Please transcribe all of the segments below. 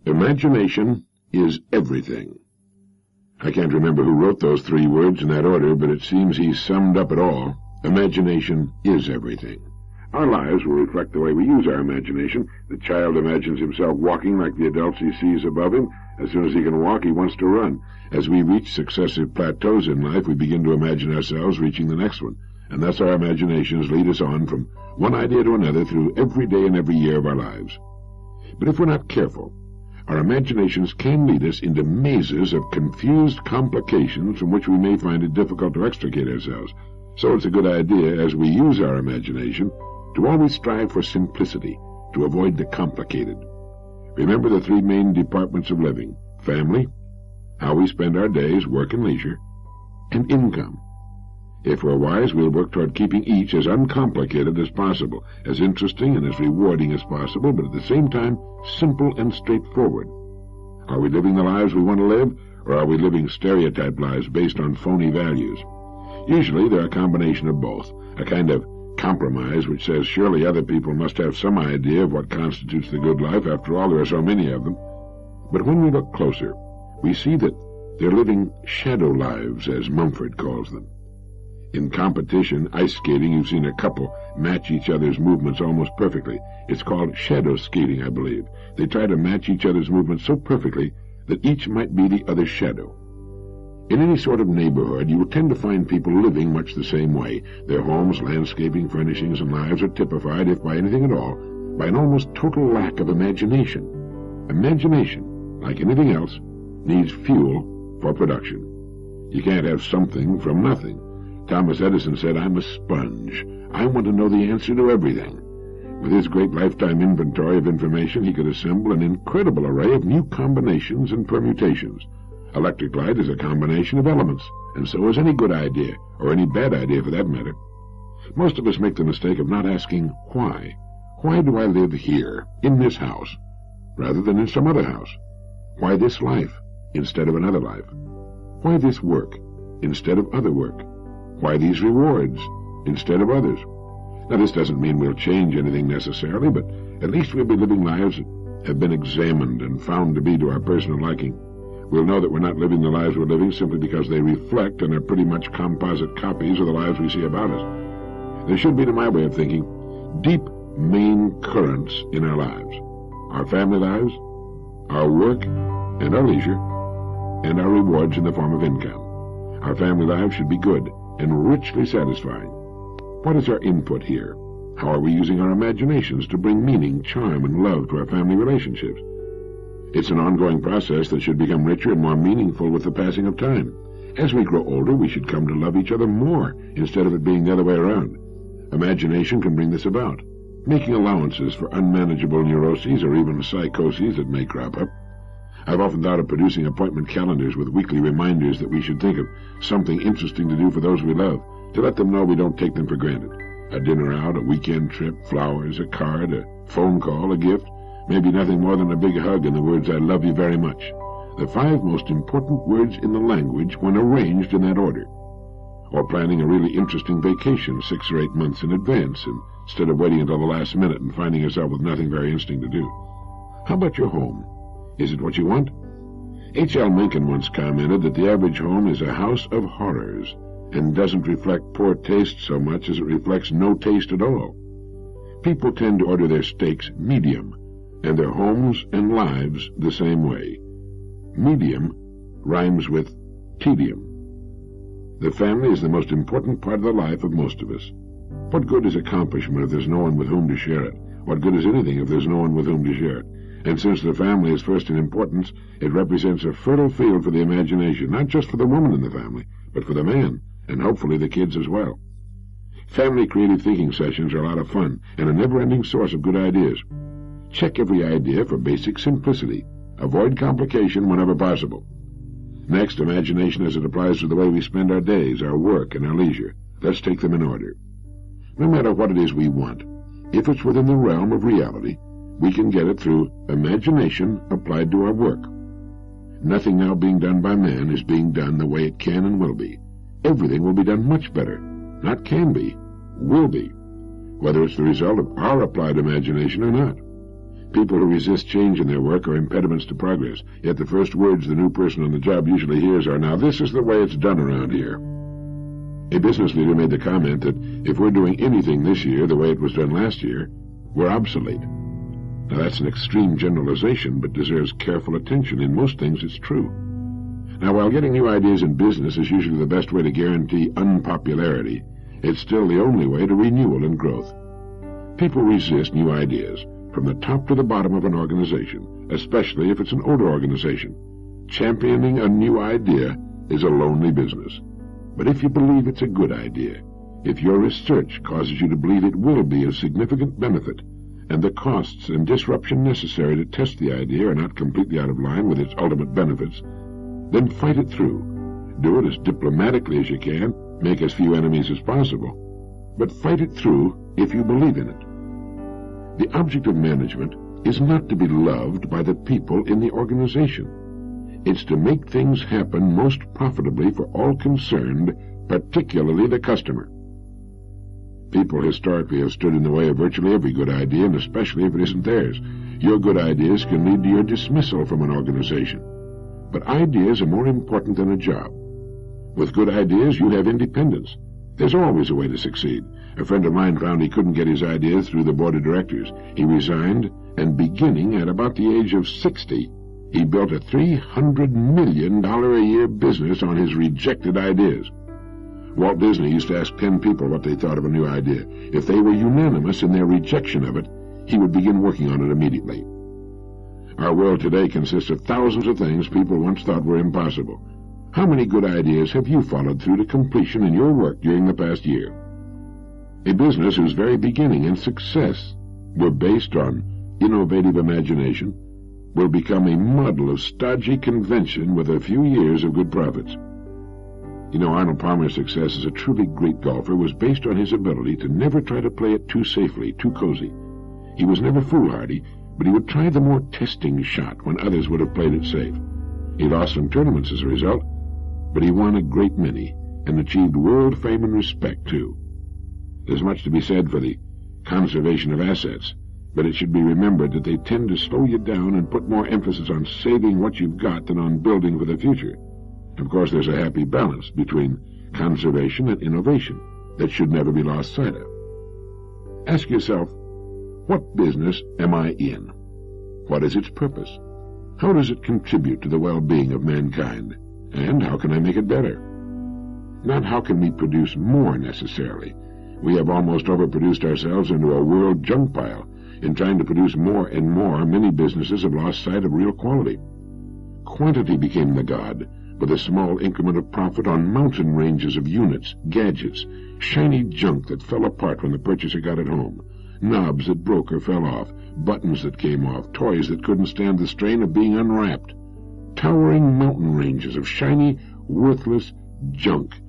Imagination is everything. I can't remember who wrote those 3 words in that order, but it seems he summed up it all. Imagination is everything. Our lives will reflect the way we use our imagination. The child imagines himself walking like the adults he sees above him. As soon as he can walk, he wants to run. As we reach successive plateaus in life, we begin to imagine ourselves reaching the next one. And thus our imaginations lead us on from one idea to another through every day and every year of our lives. But if we're not careful, our imaginations can lead us into mazes of confused complications from which we may find it difficult to extricate ourselves. So it's a good idea, as we use our imagination, to always strive for simplicity, to avoid the complicated. Remember the 3 main departments of living: family, how we spend our days, work and leisure, and income. If we're wise, we'll work toward keeping each as uncomplicated as possible, as interesting and as rewarding as possible, but at the same time simple and straightforward. Are we living the lives we want to live, or are we living stereotyped lives based on phony values? Usually they're a combination of both, a kind of compromise which says surely other people must have some idea of what constitutes the good life. After all, there are so many of them. But when we look closer, we see that they're living shadow lives, as Mumford calls them. In competition, ice skating, you've seen a couple match each other's movements almost perfectly. It's called shadow skating, I believe. They try to match each other's movements so perfectly that each might be the other's shadow. In any sort of neighborhood, you will tend to find people living much the same way. Their homes, landscaping, furnishings, and lives are typified, if by anything at all, by an almost total lack of imagination. Imagination, like anything else, needs fuel for production. You can't have something from nothing. Thomas Edison said, "I'm a sponge. I want to know the answer to everything." With his great lifetime inventory of information, he could assemble an incredible array of new combinations and permutations. Electric light is a combination of elements, and so is any good idea, or any bad idea for that matter. Most of us make the mistake of not asking why. Why do I live here, in this house, rather than in some other house? Why this life instead of another life? Why this work instead of other work? Why these rewards instead of others? Now, this doesn't mean we'll change anything necessarily, but at least we'll be living lives that have been examined and found to be to our personal liking. We'll know that we're not living the lives we're living simply because they reflect and are pretty much composite copies of the lives we see about us. There should be, to my way of thinking, deep main currents in our lives. Our family lives, our work and our leisure, and our rewards in the form of income. Our family lives should be good and richly satisfying. What is our input here? How are we using our imaginations to bring meaning, charm, and love to our family relationships? It's an ongoing process that should become richer and more meaningful with the passing of time. As we grow older, we should come to love each other more, instead of it being the other way around. Imagination can bring this about, making allowances for unmanageable neuroses or even psychoses that may crop up. I've often thought of producing appointment calendars with weekly reminders that we should think of something interesting to do for those we love, to let them know we don't take them for granted. A dinner out, a weekend trip, flowers, a card, a phone call, a gift, maybe nothing more than a big hug and the words, "I love you very much." The 5 most important words in the language when arranged in that order. Or planning a really interesting vacation 6 or 8 months in advance, instead of waiting until the last minute and finding yourself with nothing very interesting to do. How about your home? Is it what you want? H.L. Mencken once commented that the average home is a house of horrors and doesn't reflect poor taste so much as it reflects no taste at all. People tend to order their steaks medium, and their homes and lives the same way. Medium rhymes with tedium. The family is the most important part of the life of most of us. What good is accomplishment if there's no one with whom to share it? What good is anything if there's no one with whom to share it? And since the family is first in importance, it represents a fertile field for the imagination, not just for the woman in the family, but for the man, and hopefully the kids as well. Family creative thinking sessions are a lot of fun, and a never-ending source of good ideas. Check every idea for basic simplicity. Avoid complication whenever possible. Next, imagination as it applies to the way we spend our days, our work, and our leisure. Let's take them in order. No matter what it is we want, if it's within the realm of reality, we can get it through imagination applied to our work. Nothing now being done by man is being done the way it can and will be. Everything will be done much better. Not can be, will be, whether it's the result of our applied imagination or not. People who resist change in their work are impediments to progress, yet the first words the new person on the job usually hears are, "Now this is the way it's done around here." A business leader made the comment that if we're doing anything this year the way it was done last year, we're obsolete. Now that's an extreme generalization, but deserves careful attention. In most things it's true. Now, while getting new ideas in business is usually the best way to guarantee unpopularity, it's still the only way to renewal and growth. People resist new ideas from the top to the bottom of an organization, especially if it's an older organization. Championing a new idea is a lonely business. But if you believe it's a good idea, if your research causes you to believe it will be of significant benefit, and the costs and disruption necessary to test the idea are not completely out of line with its ultimate benefits, then fight it through. Do it as diplomatically as you can, make as few enemies as possible, but fight it through if you believe in it. The object of management is not to be loved by the people in the organization. It's to make things happen most profitably for all concerned, particularly the customer. People historically have stood in the way of virtually every good idea, and especially if it isn't theirs. Your good ideas can lead to your dismissal from an organization. But ideas are more important than a job. With good ideas, you have independence. There's always a way to succeed. A friend of mine found he couldn't get his ideas through the board of directors. He resigned, and beginning at about the age of 60, he built a $300 million a year business on his rejected ideas. Walt Disney used to ask 10 people what they thought of a new idea. If they were unanimous in their rejection of it, he would begin working on it immediately. Our world today consists of thousands of things people once thought were impossible. How many good ideas have you followed through to completion in your work during the past year? A business whose very beginning and success were based on innovative imagination will become a model of stodgy convention with a few years of good profits. You know, Arnold Palmer's success as a truly great golfer was based on his ability to never try to play it too safely, too cozy. He was never foolhardy, but he would try the more testing shot when others would have played it safe. He lost some tournaments as a result, but he won a great many and achieved world fame and respect, too. There's much to be said for the conservation of assets, but it should be remembered that they tend to slow you down and put more emphasis on saving what you've got than on building for the future. Of course, there's a happy balance between conservation and innovation that should never be lost sight of. Ask yourself, what business am I in? What is its purpose? How does it contribute to the well-being of mankind? And how can I make it better? Not how can we produce more necessarily. We have almost overproduced ourselves into a world junk pile. In trying to produce more and more, many businesses have lost sight of real quality. Quantity became the god, with a small increment of profit on mountain ranges of units, gadgets, shiny junk that fell apart when the purchaser got it home, knobs that broke or fell off, buttons that came off, toys that couldn't stand the strain of being unwrapped. Towering mountain ranges of shiny, worthless junk,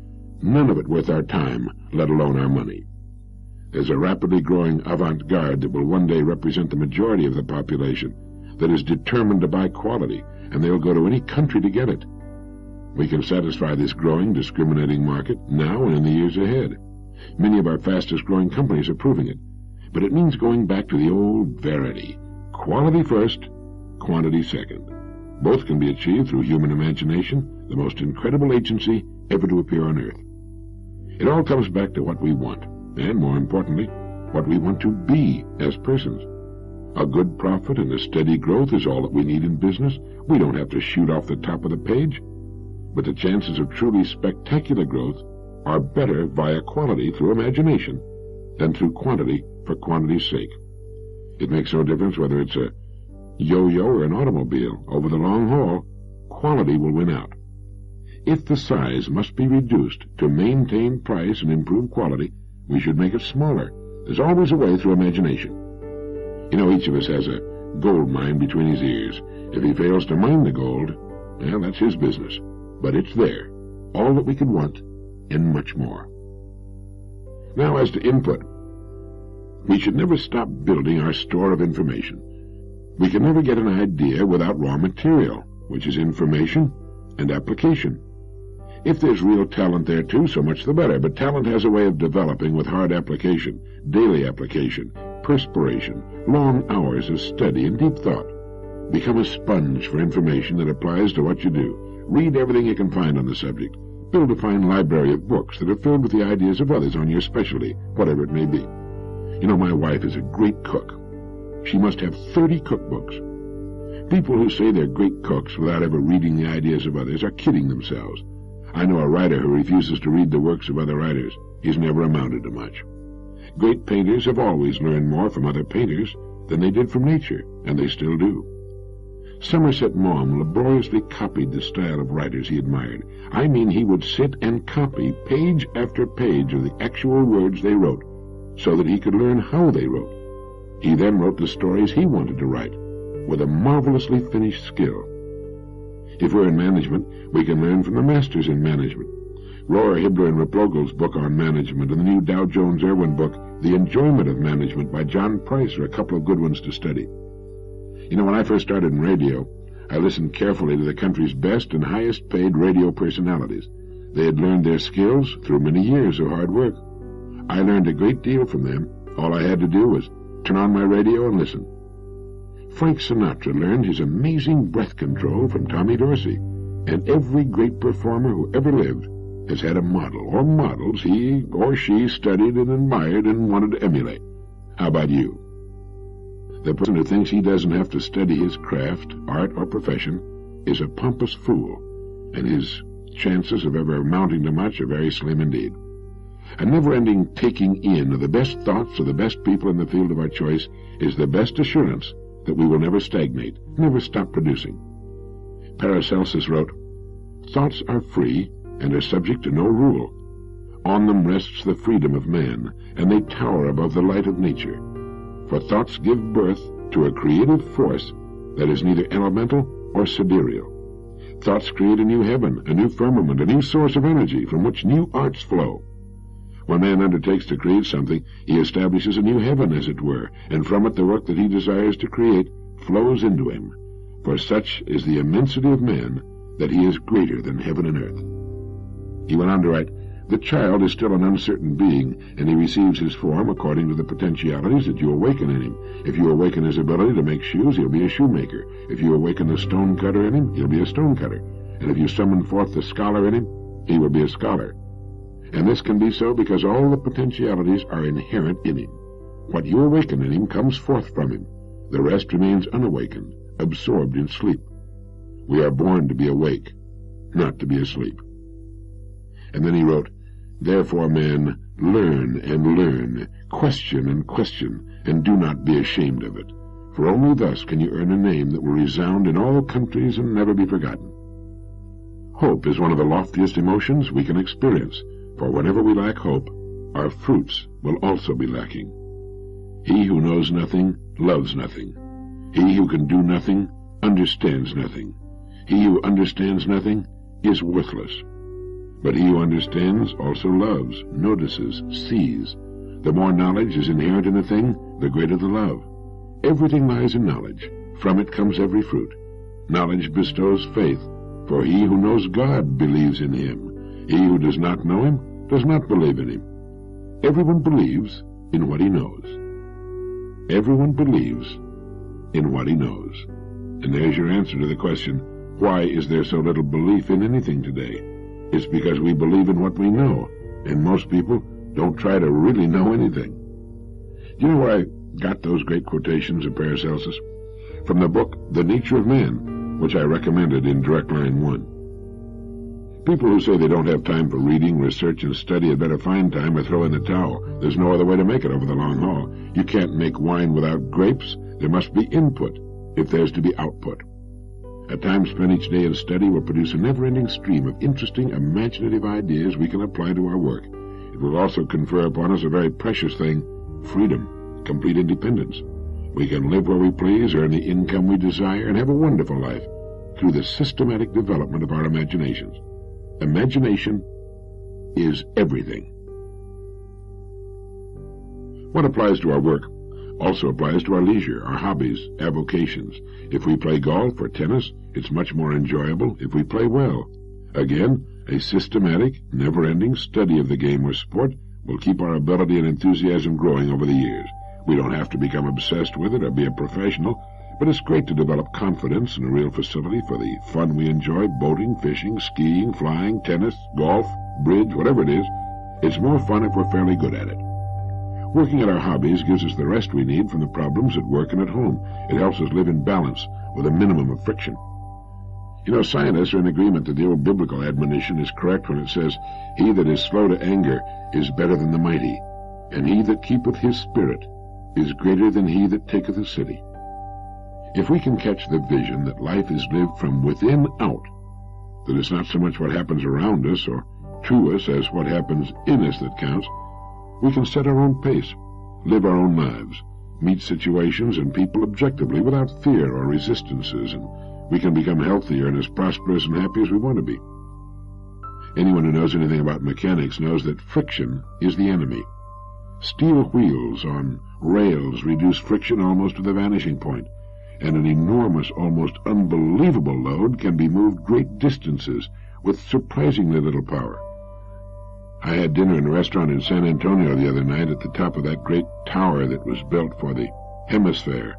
none of it worth our time, let alone our money. There's a rapidly growing avant-garde that will one day represent the majority of the population that is determined to buy quality, and they'll go to any country to get it. We can satisfy this growing, discriminating market now and in the years ahead. Many of our fastest-growing companies are proving it. But it means going back to the old verity. Quality first, quantity second. Both can be achieved through human imagination, the most incredible agency ever to appear on Earth. It all comes back to what we want, and more importantly, what we want to be as persons. A good profit and a steady growth is all that we need in business. We don't have to shoot off the top of the page. But the chances of truly spectacular growth are better via quality through imagination than through quantity for quantity's sake. It makes no difference whether it's a yo-yo or an automobile. Over the long haul, quality will win out. If the size must be reduced to maintain price and improve quality, we should make it smaller. There's always a way through imagination. You know, each of us has a gold mine between his ears. If he fails to mine the gold, well, that's his business. But it's there, all that we could want, and much more. Now, as to input, we should never stop building our store of information. We can never get an idea without raw material, which is information and application. If there's real talent there too, so much the better, but talent has a way of developing with hard application, daily application, perspiration, long hours of study and deep thought. Become a sponge for information that applies to what you do. Read everything you can find on the subject. Build a fine library of books that are filled with the ideas of others on your specialty, whatever it may be. You know, my wife is a great cook. She must have 30 cookbooks. People who say they're great cooks without ever reading the ideas of others are kidding themselves. I know a writer who refuses to read the works of other writers. He's never amounted to much. Great painters have always learned more from other painters than they did from nature, and they still do. Somerset Maugham laboriously copied the style of writers he admired. I mean, he would sit and copy page after page of the actual words they wrote, so that he could learn how they wrote. He then wrote the stories he wanted to write, with a marvelously finished skill. If we're in management, we can learn from the masters in management. Rohr, Hibbler, and Replogel's book on management, and the new Dow Jones-Irwin book, The Enjoyment of Management by John Price, are a couple of good ones to study. You know, when I first started in radio, I listened carefully to the country's best and highest-paid radio personalities. They had learned their skills through many years of hard work. I learned a great deal from them. All I had to do was turn on my radio and listen. Frank Sinatra learned his amazing breath control from Tommy Dorsey, and every great performer who ever lived has had a model or models he or she studied and admired and wanted to emulate. How about you? The person who thinks he doesn't have to study his craft, art, or profession is a pompous fool, and his chances of ever amounting to much are very slim indeed. A never-ending taking in of the best thoughts of the best people in the field of our choice is the best assurance that we will never stagnate, never stop producing. Paracelsus wrote, "Thoughts are free and are subject to no rule. On them rests the freedom of man, and they tower above the light of nature. For thoughts give birth to a creative force that is neither elemental or sidereal. Thoughts create a new heaven, a new firmament, a new source of energy from which new arts flow. When man undertakes to create something, he establishes a new heaven, as it were, and from it the work that he desires to create flows into him. For such is the immensity of man, that he is greater than heaven and earth." He went on to write, "The child is still an uncertain being, and he receives his form according to the potentialities that you awaken in him. If you awaken his ability to make shoes, he'll be a shoemaker. If you awaken the stone cutter in him, he'll be a stone cutter. And if you summon forth the scholar in him, he will be a scholar. And this can be so because all the potentialities are inherent in him. What you awaken in him comes forth from him. The rest remains unawakened, absorbed in sleep. We are born to be awake, not to be asleep." And then he wrote, "Therefore, man, learn and learn, question and question, and do not be ashamed of it. For only thus can you earn a name that will resound in all countries and never be forgotten." Hope is one of the loftiest emotions we can experience, for whenever we lack hope, our fruits will also be lacking. He who knows nothing loves nothing. He who can do nothing understands nothing. He who understands nothing is worthless. But he who understands also loves, notices, sees. The more knowledge is inherent in a thing, the greater the love. Everything lies in knowledge. From it comes every fruit. Knowledge bestows faith, for he who knows God believes in him. He who does not know him does not believe in him. Everyone believes in what he knows. Everyone believes in what he knows. And there's your answer to the question, why is there so little belief in anything today? It's because we believe in what we know, and most people don't try to really know anything. Do you know where I got those great quotations of Paracelsus? From the book The Nature of Man, which I recommended in Direct Line 1. People who say they don't have time for reading, research, and study had better find time or throw in the towel. There's no other way to make it over the long haul. You can't make wine without grapes. There must be input if there's to be output. A time spent each day in study will produce a never-ending stream of interesting, imaginative ideas we can apply to our work. It will also confer upon us a very precious thing, freedom, complete independence. We can live where we please, earn the income we desire, and have a wonderful life through the systematic development of our imaginations. Imagination is everything. What applies to our work also applies to our leisure, our hobbies, avocations. If we play golf or tennis, it's much more enjoyable if we play well. Again, a systematic, never-ending study of the game or sport will keep our ability and enthusiasm growing over the years. We don't have to become obsessed with it or be a professional, but it's great to develop confidence in a real facility for the fun we enjoy: boating, fishing, skiing, flying, tennis, golf, bridge, whatever it is. It's more fun if we're fairly good at it. Working at our hobbies gives us the rest we need from the problems at work and at home. It helps us live in balance with a minimum of friction. You know, scientists are in agreement that the old biblical admonition is correct when it says, "He that is slow to anger is better than the mighty, and he that keepeth his spirit is greater than he that taketh a city." If we can catch the vision that life is lived from within out, that it's not so much what happens around us or to us as what happens in us that counts, we can set our own pace, live our own lives, meet situations and people objectively without fear or resistances, and we can become healthier and as prosperous and happy as we want to be. Anyone who knows anything about mechanics knows that friction is the enemy. Steel wheels on rails reduce friction almost to the vanishing point, and an enormous, almost unbelievable load can be moved great distances with surprisingly little power. I had dinner in a restaurant in San Antonio the other night at the top of that great tower that was built for the Hemisphere,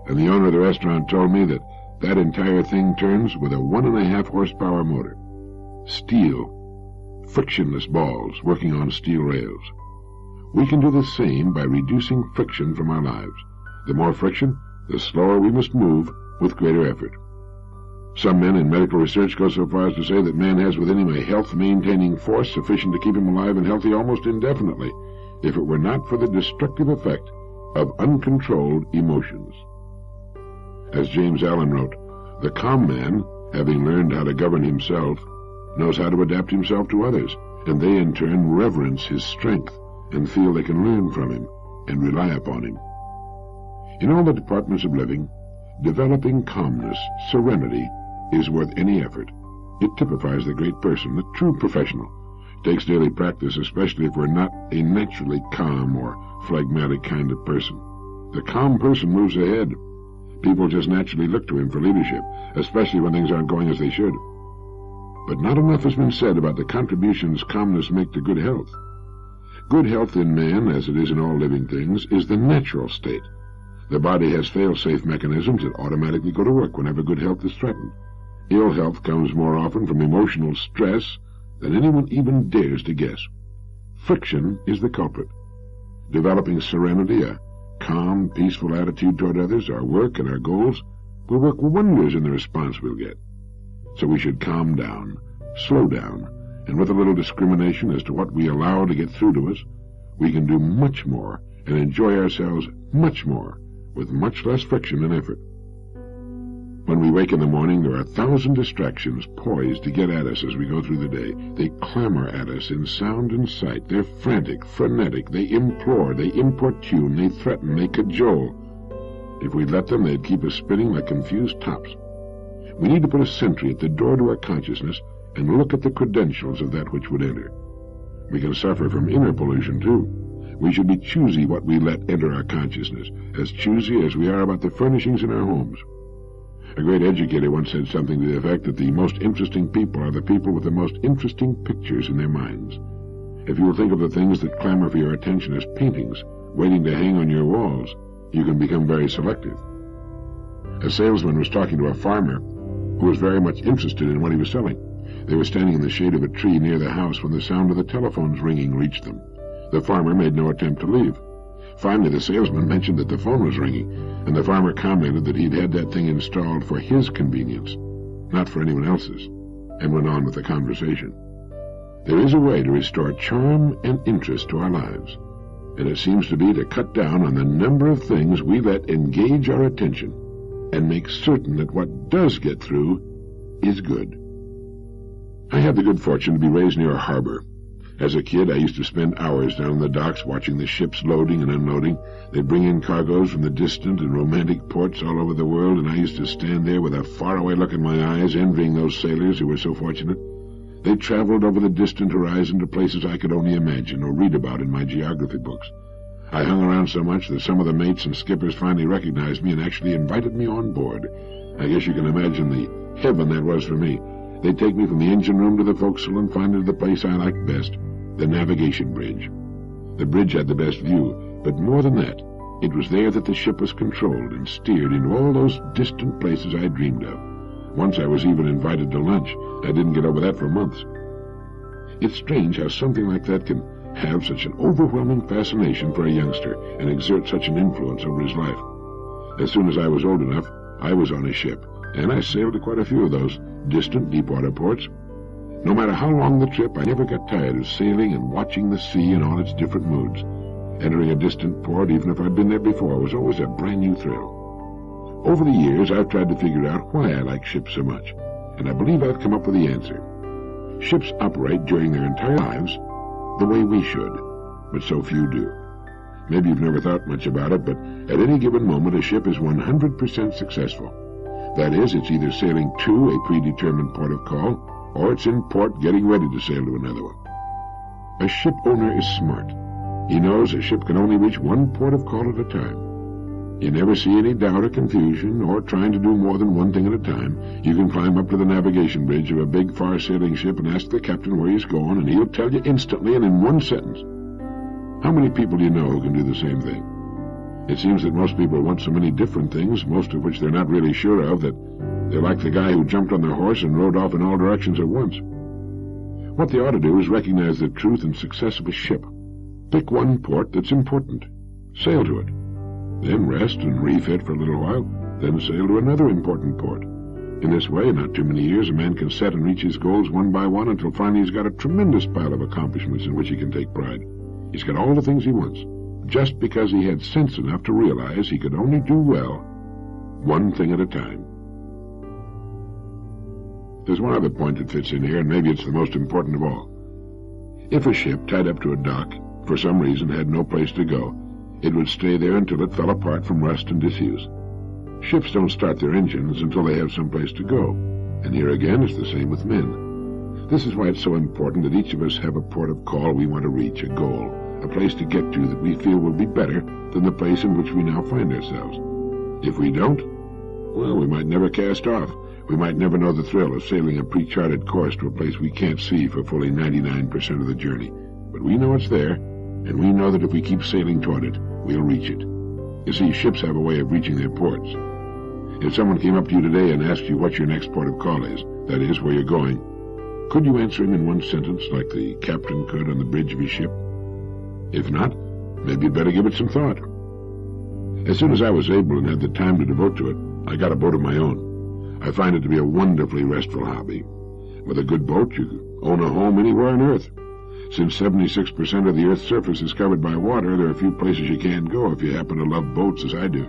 and the owner of the restaurant told me that that entire thing turns with a 1.5 horsepower motor. Steel, frictionless balls working on steel rails. We can do the same by reducing friction from our lives. The more friction, the slower we must move with greater effort. Some men in medical research go so far as to say that man has within him a health-maintaining force sufficient to keep him alive and healthy almost indefinitely, if it were not for the destructive effect of uncontrolled emotions. As James Allen wrote, "The calm man, having learned how to govern himself, knows how to adapt himself to others, and they in turn reverence his strength and feel they can learn from him and rely upon him." In all the departments of living, developing calmness, serenity, is worth any effort. It typifies the great person, the true professional. It takes daily practice, especially if we're not a naturally calm or phlegmatic kind of person. The calm person moves ahead. People just naturally look to him for leadership, especially when things aren't going as they should. But not enough has been said about the contributions calmness makes to good health. Good health in man, as it is in all living things, is the natural state. The body has fail-safe mechanisms that automatically go to work whenever good health is threatened. Ill health comes more often from emotional stress than anyone even dares to guess. Friction is the culprit. Developing serenity, a calm, peaceful attitude toward others, our work, and our goals will work wonders in the response we'll get. So we should calm down, slow down, and with a little discrimination as to what we allow to get through to us, we can do much more and enjoy ourselves much more with much less friction and effort. When we wake in the morning, there are 1,000 distractions poised to get at us as we go through the day. They clamor at us in sound and sight. They're frantic, frenetic. They implore, they importune, they threaten, they cajole. If we'd let them, they'd keep us spinning like confused tops. We need to put a sentry at the door to our consciousness and look at the credentials of that which would enter. We can suffer from inner pollution, too. We should be choosy what we let enter our consciousness, as choosy as we are about the furnishings in our homes. A great educator once said something to the effect that the most interesting people are the people with the most interesting pictures in their minds. If you will think of the things that clamor for your attention as paintings, waiting to hang on your walls, you can become very selective. A salesman was talking to a farmer who was very much interested in what he was selling. They were standing in the shade of a tree near the house when the sound of the telephone's ringing reached them. The farmer made no attempt to leave. Finally, the salesman mentioned that the phone was ringing, and the farmer commented that he'd had that thing installed for his convenience, not for anyone else's, and went on with the conversation. There is a way to restore charm and interest to our lives, and it seems to be to cut down on the number of things we let engage our attention and make certain that what does get through is good. I had the good fortune to be raised near a harbor. As a kid, I used to spend hours down the docks watching the ships loading and unloading. They'd bring in cargoes from the distant and romantic ports all over the world, and I used to stand there with a faraway look in my eyes, envying those sailors who were so fortunate. They traveled over the distant horizon to places I could only imagine or read about in my geography books. I hung around so much that some of the mates and skippers finally recognized me and actually invited me on board. I guess you can imagine the heaven that was for me. They'd take me from the engine room to the forecastle and finally to the place I liked best, the navigation bridge. The bridge had the best view, but more than that, It was there that the ship was controlled and steered into all those distant places I dreamed of. Once I was even invited to lunch. I didn't get over that for months. It's strange how something like that can have such an overwhelming fascination for a youngster and exert such an influence over his life. As soon as I was old enough, I was on a ship, and I sailed to quite a few of those distant deepwater ports. No matter how long the trip, I never got tired of sailing and watching the sea in all its different moods. Entering a distant port, even if I'd been there before, was always a brand new thrill. Over the years, I've tried to figure out why I like ships so much, and I believe I've come up with the answer. Ships operate during their entire lives the way we should, but so few do. Maybe you've never thought much about it, but at any given moment, a ship is 100% successful. That is, it's either sailing to a predetermined port of call, or it's in port getting ready to sail to another one. A ship owner is smart. He knows a ship can only reach one port of call at a time. You never see any doubt or confusion, or trying to do more than one thing at a time. You can climb up to the navigation bridge of a big far-sailing ship and ask the captain where he's going, and he'll tell you instantly and in one sentence. How many people do you know who can do the same thing? It seems that most people want so many different things, most of which they're not really sure of, that they're like the guy who jumped on their horse and rode off in all directions at once. What they ought to do is recognize the truth and success of a ship. Pick one port that's important. Sail to it. Then rest and refit for a little while, then sail to another important port. In this way, not too many years, a man can set and reach his goals one by one until finally he's got a tremendous pile of accomplishments in which he can take pride. He's got all the things he wants, just because he had sense enough to realize he could only do well one thing at a time. There's one other point that fits in here, and maybe it's the most important of all. If a ship tied up to a dock, for some reason had no place to go, it would stay there until it fell apart from rust and disuse. Ships don't start their engines until they have some place to go, and here again it's the same with men. This is why it's so important that each of us have a port of call we want to reach, a goal, a place to get to that we feel will be better than the place in which we now find ourselves. If we don't, well, we might never cast off. We might never know the thrill of sailing a pre-charted course to a place we can't see for fully 99% of the journey. But we know it's there, and we know that if we keep sailing toward it, we'll reach it. You see, ships have a way of reaching their ports. If someone came up to you today and asked you what your next port of call is, that is, where you're going, could you answer him in one sentence like the captain could on the bridge of his ship? If not, maybe you'd better give it some thought. As soon as I was able and had the time to devote to it, I got a boat of my own. I find it to be a wonderfully restful hobby. With a good boat, you own a home anywhere on Earth. Since 76% of the Earth's surface is covered by water, there are few places you can't go if you happen to love boats as I do.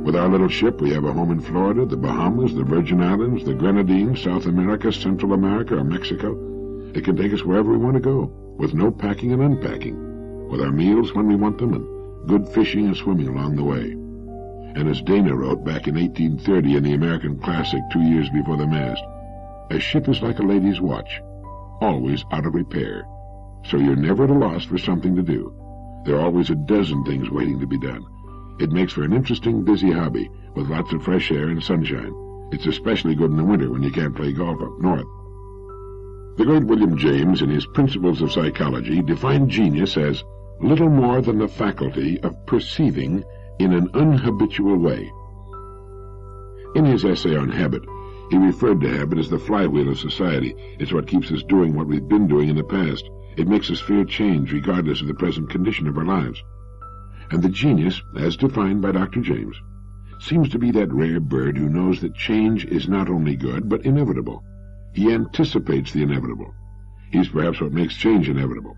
With our little ship, we have a home in Florida, the Bahamas, the Virgin Islands, the Grenadines, South America, Central America, or Mexico. It can take us wherever we want to go, with no packing and unpacking, with our meals when we want them, and good fishing and swimming along the way. And as Dana wrote back in 1830 in the American Classic 2 years before the mast, a ship is like a lady's watch, always out of repair. So you're never at a loss for something to do. There are always a dozen things waiting to be done. It makes for an interesting, busy hobby, with lots of fresh air and sunshine. It's especially good in the winter when you can't play golf up north. The great William James, in his Principles of Psychology, defined genius as little more than the faculty of perceiving in an unhabitual way. In his essay on habit, he referred to habit as the flywheel of society. It's what keeps us doing what we've been doing in the past. It makes us fear change regardless of the present condition of our lives. And the genius, as defined by Dr. James, seems to be that rare bird who knows that change is not only good, but inevitable. He anticipates the inevitable. He's perhaps what makes change inevitable.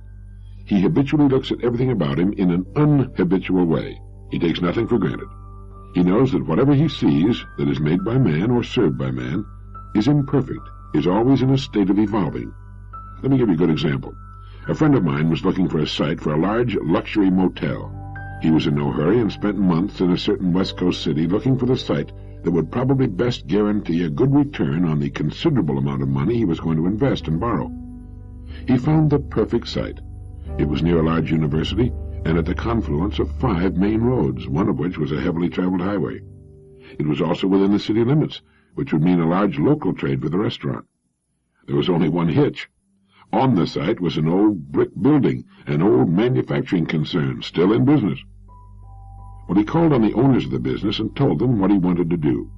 He habitually looks at everything about him in an unhabitual way. He takes nothing for granted. He knows that whatever he sees that is made by man or served by man is imperfect, is always in a state of evolving. Let me give you a good example. A friend of mine was looking for a site for a large luxury motel. He was in no hurry and spent months in a certain West Coast city looking for the site that would probably best guarantee a good return on the considerable amount of money he was going to invest and borrow. He found the perfect site. It was near a large university and at the confluence of 5 main roads, one of which was a heavily traveled highway. It was also within the city limits, which would mean a large local trade for the restaurant. There was only one hitch. On the site was an old brick building, an old manufacturing concern, still in business. Well, he called on the owners of the business and told them what he wanted to do.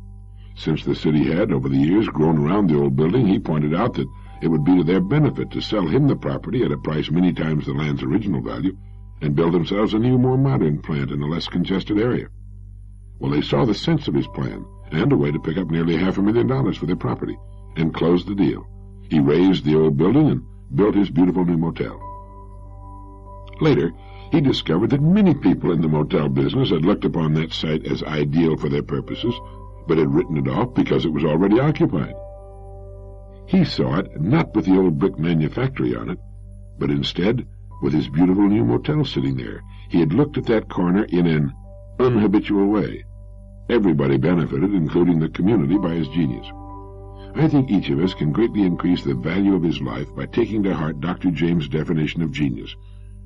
Since the city had, over the years, grown around the old building, he pointed out that it would be to their benefit to sell him the property at a price many times the land's original value and build themselves a new, more modern plant in a less congested area. Well, they saw the sense of his plan and a way to pick up nearly $500,000 for their property and closed the deal. He razed the old building and built his beautiful new motel. Later, he discovered that many people in the motel business had looked upon that site as ideal for their purposes, but had written it off because it was already occupied. He saw it not with the old brick manufactory on it, but instead with his beautiful new motel sitting there. He had looked at that corner in an unhabitual way. Everybody benefited, including the community, by his genius. I think each of us can greatly increase the value of his life by taking to heart Dr. James' definition of genius,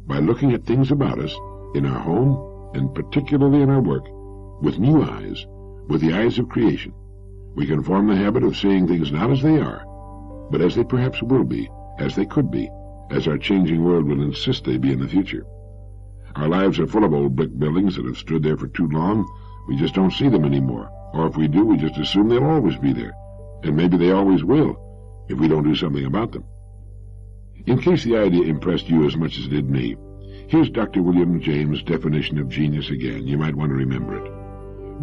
by looking at things about us, in our home, and particularly in our work, with new eyes, with the eyes of creation. We can form the habit of seeing things not as they are, but as they perhaps will be, as they could be, as our changing world will insist they be in the future. Our lives are full of old brick buildings that have stood there for too long. We just don't see them anymore, or if we do, we just assume they'll always be there, and maybe they always will, if we don't do something about them. In case the idea impressed you as much as it did me, here's Dr. William James' definition of genius again. You might want to remember it.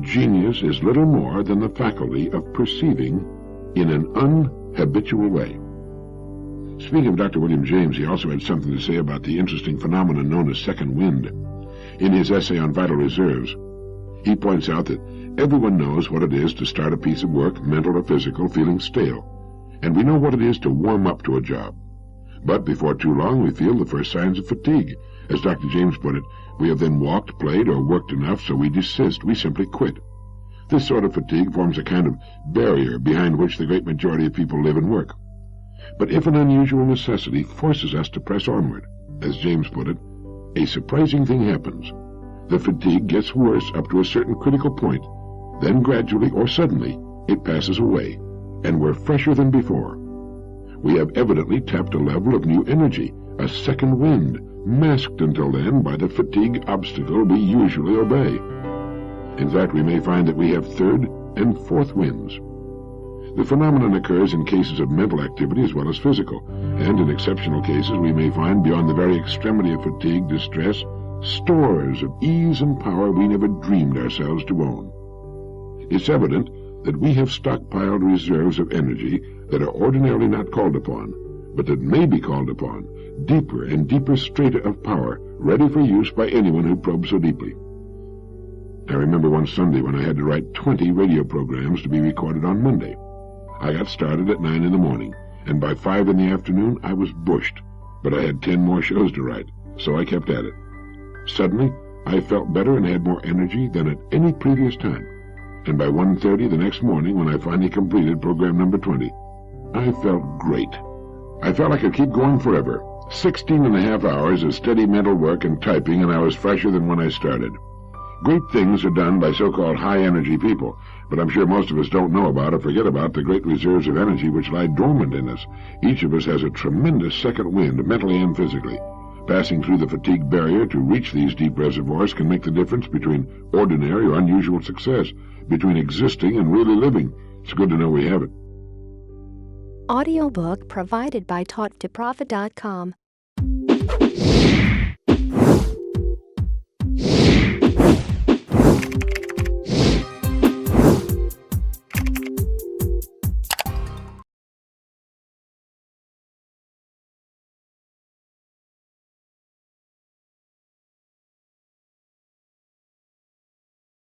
Genius is little more than the faculty of perceiving in an unhabitual way. Speaking of Dr. William James, he also had something to say about the interesting phenomenon known as second wind. In his essay on vital reserves, he points out that everyone knows what it is to start a piece of work, mental or physical, feeling stale, and we know what it is to warm up to a job. But before too long, we feel the first signs of fatigue. As Dr. James put it, we have then walked, played, or worked enough, so we desist. We simply quit. This sort of fatigue forms a kind of barrier behind which the great majority of people live and work. But if an unusual necessity forces us to press onward, as James put it, a surprising thing happens. The fatigue gets worse up to a certain critical point, then gradually or suddenly it passes away, and we're fresher than before. We have evidently tapped a level of new energy, a second wind, masked until then by the fatigue obstacle we usually obey. In fact, we may find that we have third and fourth winds. The phenomenon occurs in cases of mental activity as well as physical, and in exceptional cases we may find, beyond the very extremity of fatigue, distress, stores of ease and power we never dreamed ourselves to own. It's evident that we have stockpiled reserves of energy that are ordinarily not called upon, but that may be called upon, deeper and deeper strata of power, ready for use by anyone who probes so deeply. I remember one Sunday when I had to write 20 radio programs to be recorded on Monday. I got started at 9 in the morning, and by 5 in the afternoon I was bushed, but I had 10 more shows to write, so I kept at it. Suddenly, I felt better and had more energy than at any previous time, and by 1:30 the next morning, when I finally completed program number 20, I felt great. I felt I could keep going forever. 16 and a half hours of steady mental work and typing, and I was fresher than when I started. Great things are done by so-called high-energy people, but I'm sure most of us don't know about or forget about the great reserves of energy which lie dormant in us. Each of us has a tremendous second wind, mentally and physically. Passing through the fatigue barrier to reach these deep reservoirs can make the difference between ordinary or unusual success, between existing and really living. It's good to know we have it. Audiobook provided by TaughtToProfit.com.